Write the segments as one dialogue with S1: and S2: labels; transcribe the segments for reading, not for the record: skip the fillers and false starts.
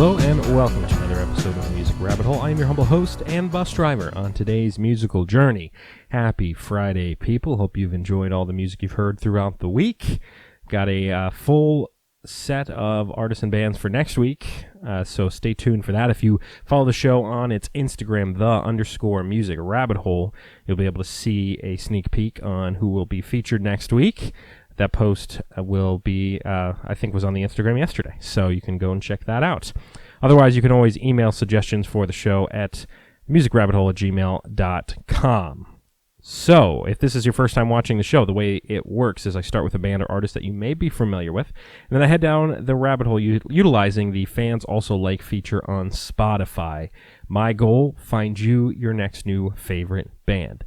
S1: Hello and welcome to another episode of the Music Rabbit Hole. I am your humble host and bus driver on today's musical journey. Happy Friday, people. Hope you've enjoyed all the music you've heard throughout the week. Got a full set of artists and bands for next week, so stay tuned for that. If you follow the show on its Instagram, _music rabbit hole, you'll be able to see a sneak peek on who will be featured next week. That post will be, I think was on the Instagram yesterday, so you can go and check that out. Otherwise, you can always email suggestions for the show at musicrabbithole@gmail.com. So, if this is your first time watching the show, the way it works is I start with a band or artist that you may be familiar with, and then I head down the rabbit hole utilizing the Fans Also Like feature on Spotify. My goal, find you your next new favorite band.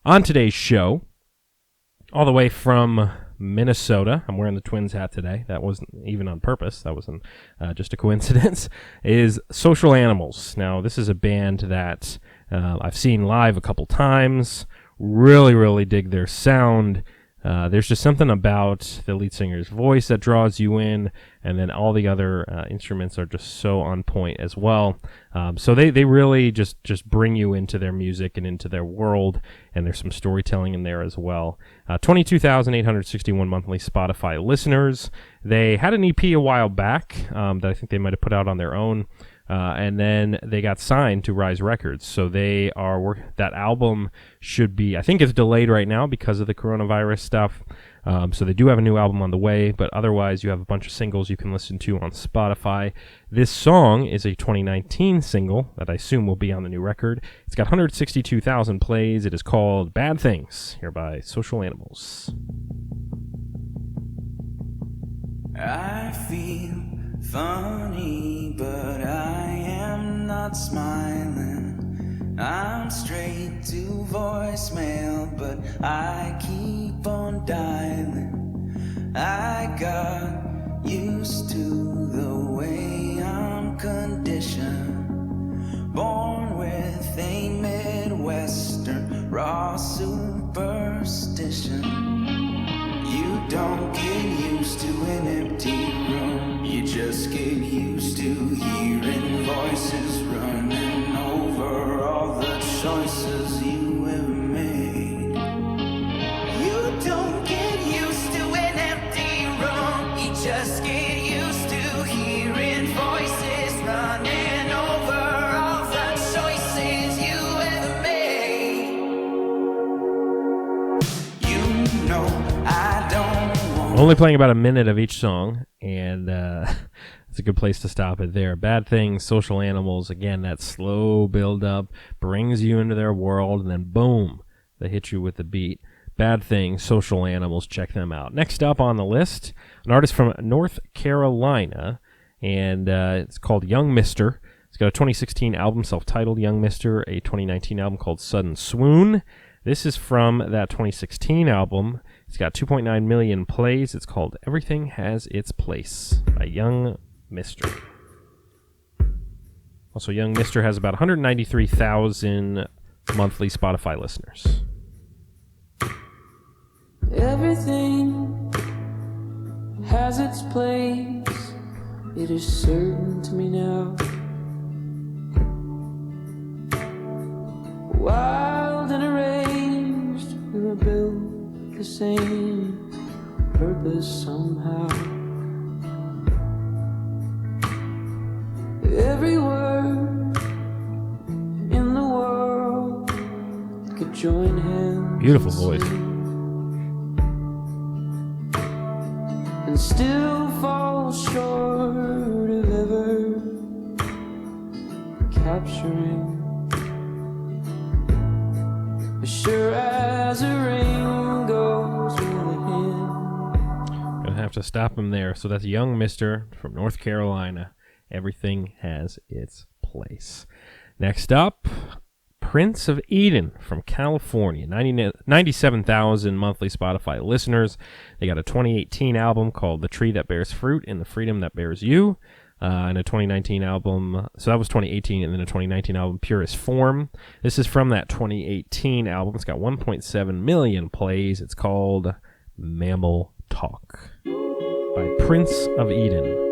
S1: On today's show, all the way from Minnesota, I'm wearing the Twins hat today. That wasn't even on purpose. That wasn't just a coincidence, is Social Animals. Now, this is a band that I've seen live a couple times. Really dig their sound. There's just something about the lead singer's voice that draws you in, and then all the other instruments are just so on point as well. So they really just bring you into their music and into their world, and there's some storytelling in there as well. 22,861 monthly Spotify listeners. They had an EP a while back that I think they might have put out on their own. And then they got signed to Rise Records. So they are that album should be, I think it's delayed right now because of the coronavirus stuff. So they do have a new album on the way, but otherwise you have a bunch of singles you can listen to on Spotify. This song is a 2019 single that I assume will be on the new record. It's got 162,000 plays. It is called Bad Things, here by Social Animals.
S2: I feel funny, but I am not smiling. I'm straight to voicemail, but I keep on dialing. I got used to the way I'm conditioned. Born with a Midwestern raw superstition. You don't get used to an empty room. You just get used to hearing voices running over all the choices you have made. You don't get used to an empty room. You just get used to hearing voices running over all the choices you have made. You know I don't want.
S1: Only playing about a minute of each song, and it's a good place to stop it there. Bad Things, Social Animals, again, that slow build-up brings you into their world, and then boom, they hit you with the beat. Bad Things, Social Animals, check them out. Next up on the list, an artist from North Carolina, and it's called Young Mister. It's got a 2016 album, self-titled Young Mister, a 2019 album called Sudden Swoon. This is from that 2016 album. It's got 2.9 million plays. It's called Everything Has Its Place by Young Mister. Also, Young Mister has about 193,000 monthly Spotify listeners.
S3: Everything has its place. It is certain to me now. Wild and arranged, we were built the same purpose somehow. Every word in the world could join hands.
S1: Beautiful voice.
S3: And still fall short of ever capturing. As sure as a ring goes with a hand.
S1: Gonna have to stop him there. So that's Young Mister from North Carolina. Everything Has Its Place. Next up, Prince of Eden from California. 97,000 monthly Spotify listeners. They got a 2018 album called The Tree That Bears Fruit and the Freedom That Bears You. And a 2019 album, so that was 2018, and then a 2019 album, Purest Form. This is from that 2018 album. It's got 1.7 million plays. It's called Mammal Talk by Prince of Eden.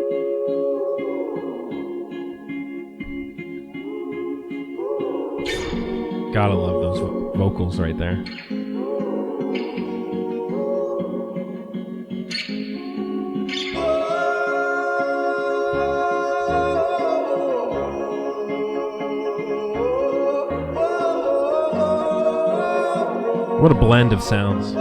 S1: Gotta love those vocals right there. What a blend of sounds.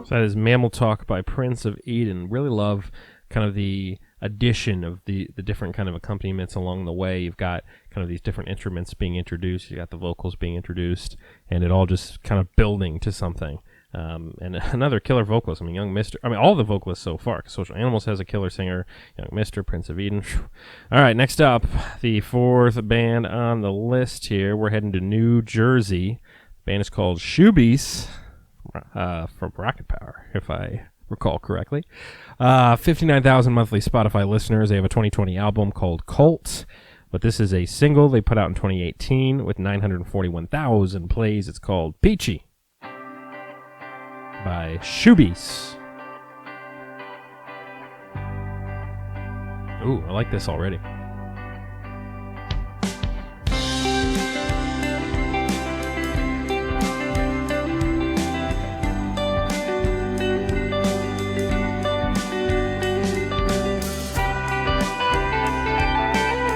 S1: So that is Mammal Talk by Prince of Eden. Really love kind of the addition of the different kind of accompaniments along the way. You've got kind of these different instruments being introduced. You got the vocals being introduced, and it all just kind of building to something. And another killer vocalist. I mean, Young Mr. I mean, all the vocalists so far. Social Animals has a killer singer. Young Mr. Prince of Eden. All right, next up, the fourth band on the list here. We're heading to New Jersey. The band is called Shoebies. From Rocket Power, if I recall correctly. 59,000 monthly Spotify listeners. They have a 2020 album called Cult, but this is a single they put out in 2018 with 941,000 plays. It's called Peachy by Shoebies. Ooh, I like this already.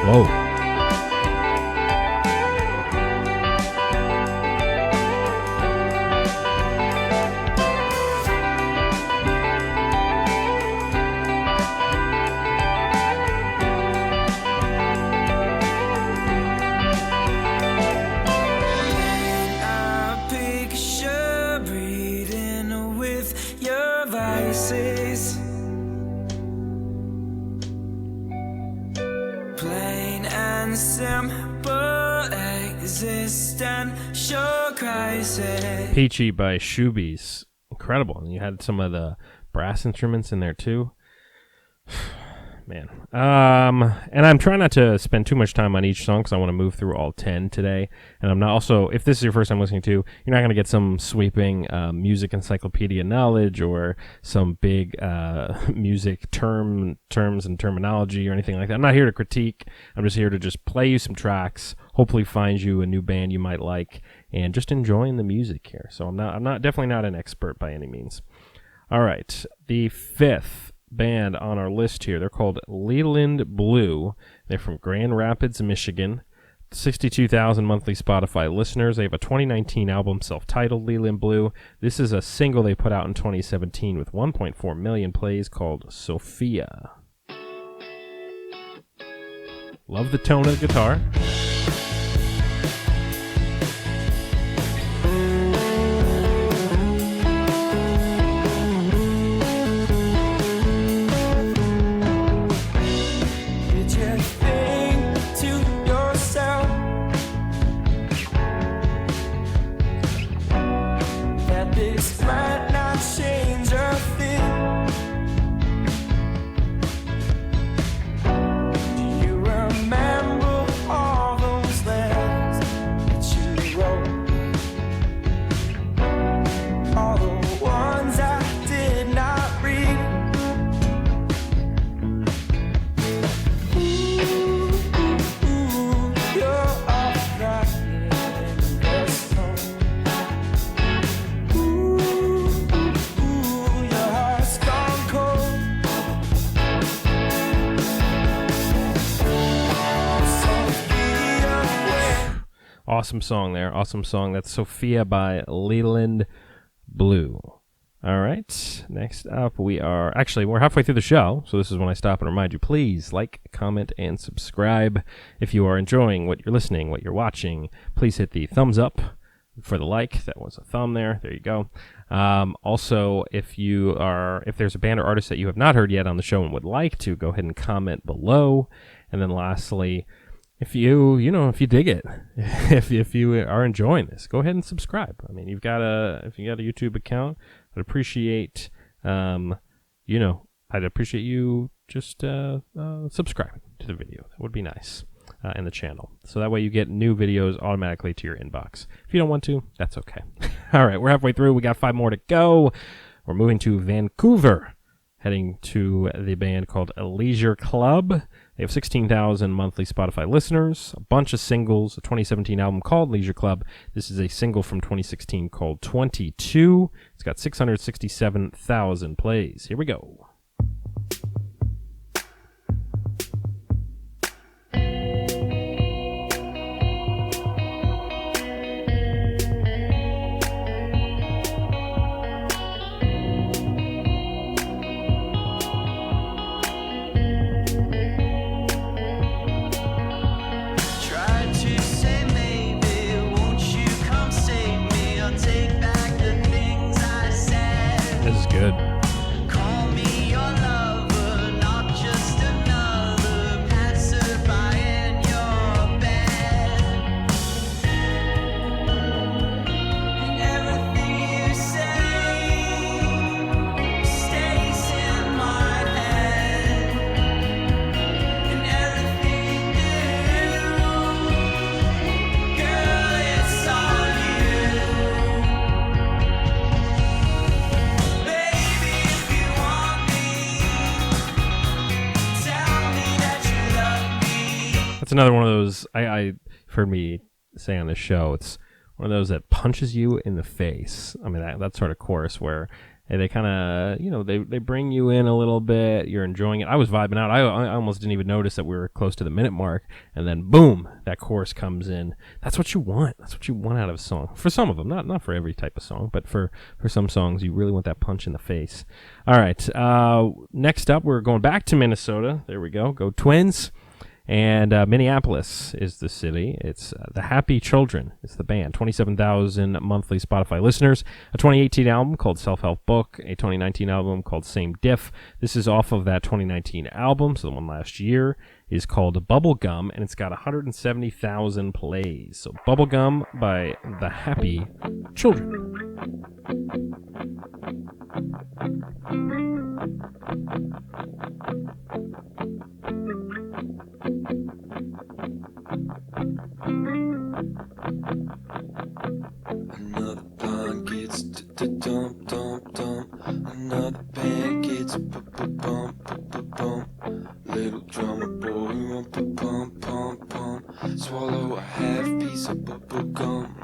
S1: Whoa.
S3: A picture breathing with your vices. Plain and simple existential crisis.
S1: Peachy by Shoebies. Incredible. And you had some of the brass instruments in there too. Man. And I'm trying not to spend too much time on each song because I want to move through all 10 today. And I'm not also, if this is your first time listening to, you're not going to get some sweeping music encyclopedia knowledge or some big music terms and terminology or anything like that. I'm not here to critique. I'm just here to just play you some tracks, hopefully find you a new band you might like, and just enjoying the music here. So I'm definitely not an expert by any means. All right. The fifth band on our list here. They're called Leland Blue. They're from Grand Rapids, Michigan. 62,000 monthly Spotify listeners. They have a 2019 album self-titled Leland Blue. This is a single they put out in 2017 with 1.4 million plays called Sophia. Love the tone of the guitar. Awesome song there. Awesome song. That's Sophia by Leland Blue. All right. Next up, we're halfway through the show, so this is when I stop and remind you, please like, comment, and subscribe. If you are enjoying what you're listening, what you're watching, please hit the thumbs up for the like. That was a thumb there. There you go. Also, if there's a band or artist that you have not heard yet on the show and would like to, go ahead and comment below. And then lastly, if you dig it, if you are enjoying this, go ahead and subscribe. I mean, if you got a YouTube account, I'd appreciate, I'd appreciate you just subscribing to the video. That would be nice, and the channel. So that way you get new videos automatically to your inbox. If you don't want to, that's okay. All right, we're halfway through. We got 5 more to go. We're moving to Vancouver, heading to the band called Leisure Club. They have 16,000 monthly Spotify listeners, a bunch of singles, a 2017 album called Leisure Club. This is a single from 2016 called 22. It's got 667,000 plays. Here we go. Good.
S2: Call me your lover, not just another passerby in your bed. And everything you say stays in my head. And everything you do, girl, it's all you.
S1: That's another one of those I've heard me say on this show. It's one of those that punches you in the face. I mean, that sort of chorus where they kind of, they bring you in a little bit. You're enjoying it. I was vibing out. I almost didn't even notice that we were close to the minute mark. And then, boom, that chorus comes in. That's what you want. That's what you want out of a song. For some of them, not for every type of song, but for some songs, you really want that punch in the face. All right. Next up, we're going back to Minnesota. There we go. Go Twins. And Minneapolis is the city. It's The Happy Children is the band. 27,000 monthly Spotify listeners. A 2018 album called Self-Help Book. A 2019 album called Same Diff. This is off of that 2019 album, so the one last year is called Bubblegum, and it's got 170,000 plays. So Bubblegum by The Happy Children.
S3: Another blind gets dump dump dump. Another band gets bum. Little drummer boy rump pump pump pump. Swallow a half piece of gum.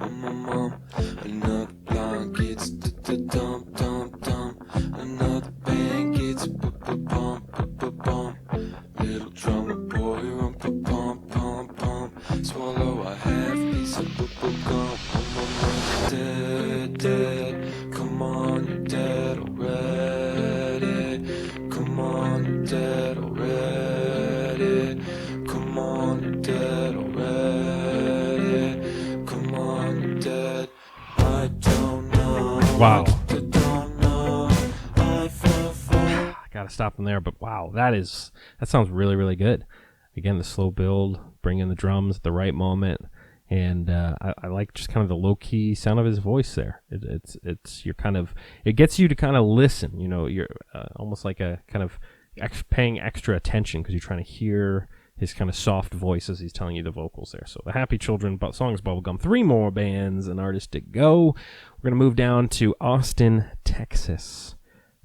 S3: Another blind gets dump dump dump. Another band gets bum. Little drummer boy rump pump pump pump. Swallow a half piece of gum. Dead, come on, you're dead already. Come on, you're dead already. Come on, you're dead already. Come on, you're dead. I don't know.
S1: Wow.
S3: I don't know. I
S1: Gotta stop them there, but wow, that sounds really, really good. Again, the slow build, bring in the drums at the right moment. And I like just kind of the low key sound of his voice there. It gets you to kind of listen. You're almost like a kind of paying extra attention because you're trying to hear his kind of soft voice as he's telling you the vocals there. So The Happy Children, songs Bubblegum. 3 more bands and artists to go. We're gonna move down to Austin, Texas.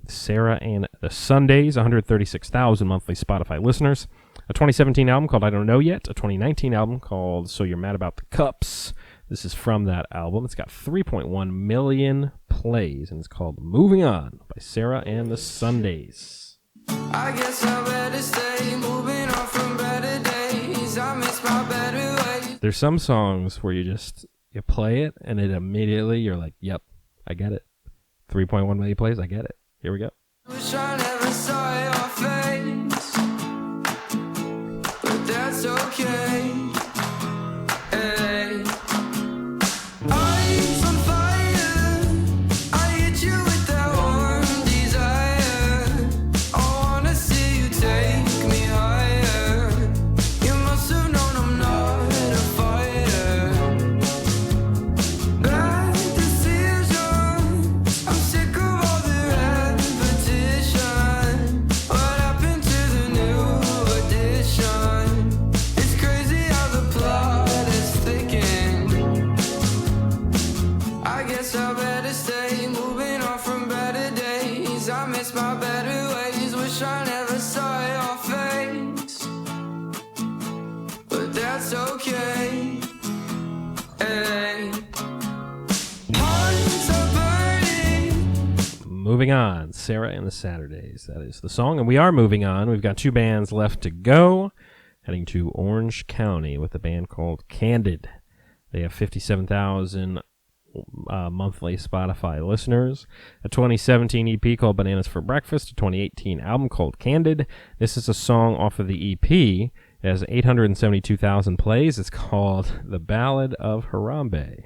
S1: Sara and the Sundaes, 136,000 monthly Spotify listeners. A 2017 album called I Don't Know Yet. A 2019 album called So You're Mad About the Cups. This is from that album. It's got 3.1 million plays, and it's called Moving On by Sara and the Sundaes.
S3: I guess I better stay moving on from better days. I miss my better ways.
S1: There's some songs where you play it, and it immediately, you're like, yep, I get it. 3.1 million plays, I get it. Here we go.
S3: Wish I never saw your face, but that's okay. Hey. Eyes on fire, I hit you with that warm desire. I wanna see you take me higher. You must have known I'm not
S2: miss my better ways. Wish I never saw your face, but that's okay. Hey. Hearts are burning.
S1: Moving on, Sara and the Sundaes. That is the song, and we are moving on. We've got 2 bands left to go. Heading to Orange County with a band called Candid. They have 57,000 monthly Spotify listeners. A 2017 EP called Bananas for Breakfast. A 2018 album called Candid. This is a song off of the EP. It has 872,000 plays. It's called The Ballad of Harambe.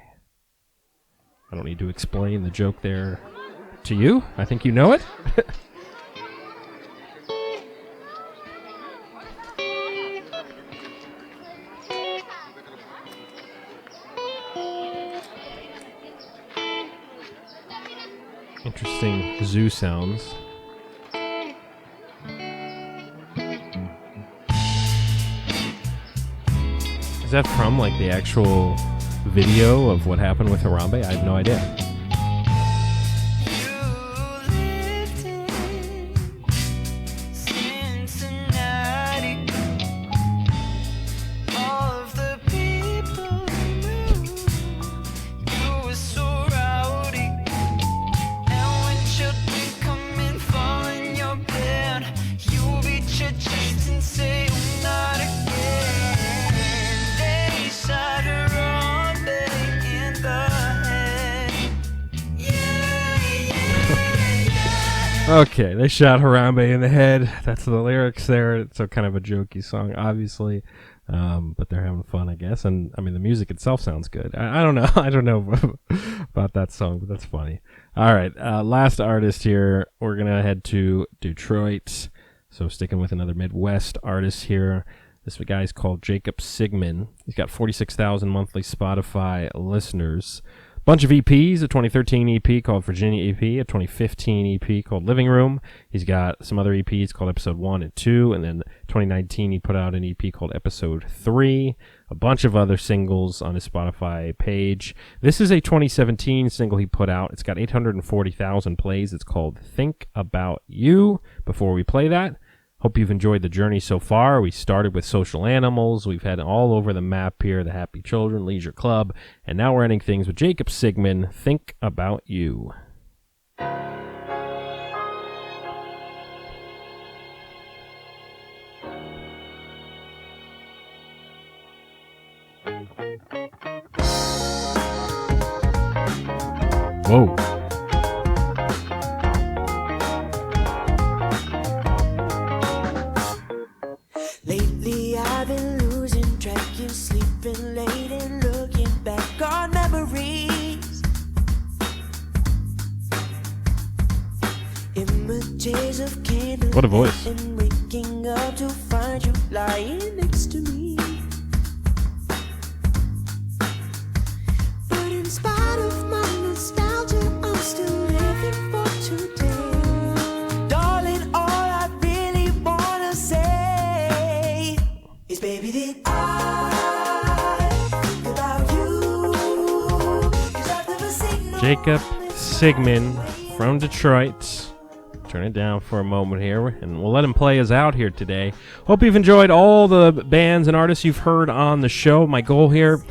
S1: I don't need to explain the joke there to you. I think you know it. Interesting zoo sounds. Is that from like the actual video of what happened with Harambe? I have no idea. Okay, they shot Harambe in the head. That's the lyrics there. It's a kind of a jokey song, obviously, but they're having fun, I guess. And I mean, the music itself sounds good. I don't know. I don't know about that song, but that's funny. All right, last artist here. We're gonna head to Detroit. So sticking with another Midwest artist here. This guy's called Jacob Sigmund. He's got 46,000 monthly Spotify listeners. Bunch of EPs, a 2013 EP called Virginia EP, a 2015 EP called Living Room. He's got some other EPs called Episode 1 and 2, and then 2019 he put out an EP called Episode 3, a bunch of other singles on his Spotify page. This is a 2017 single he put out. It's got 840,000 plays. It's called Think About You. Before we play that, hope you've enjoyed the journey so far. We started with Social Animals. We've had all over the map here, The Happy Children, Leisure Club, and now we're ending things with Jacob Sigmund, Think About You. Whoa.
S4: Lately I've been losing track and sleeping late and looking back on memories. Images of candles.
S1: What a voice.
S4: And waking up to find you lying next to me. But in spite of my nostalgia, I'm still living for today. Darling, all I really wanna say is, baby, that I think about you. 'Cause I've never seen no
S1: Jacob Sigmund from Detroit. Turn it down for a moment here, and we'll let him play us out here today. Hope you've enjoyed all the bands and artists you've heard on the show. My goal here,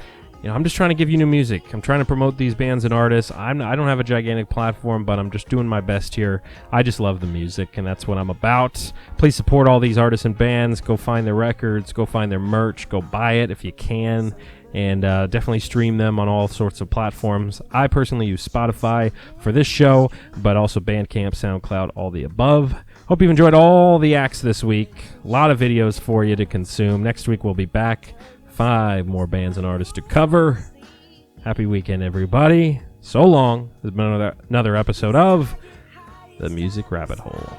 S1: I'm just trying to give you new music. I'm trying to promote these bands and artists. I don't have a gigantic platform, but I'm just doing my best here. I just love the music, and that's what I'm about. Please support all these artists and bands. Go find their records. Go find their merch. Go buy it if you can. And definitely stream them on all sorts of platforms. I personally use Spotify for this show, but also Bandcamp, SoundCloud, all the above. Hope you've enjoyed all the acts this week. A lot of videos for you to consume. Next week we'll be back. 5 more bands and artists to cover. Happy weekend, everybody. So long. This has been another episode of The Music Rabbit Hole.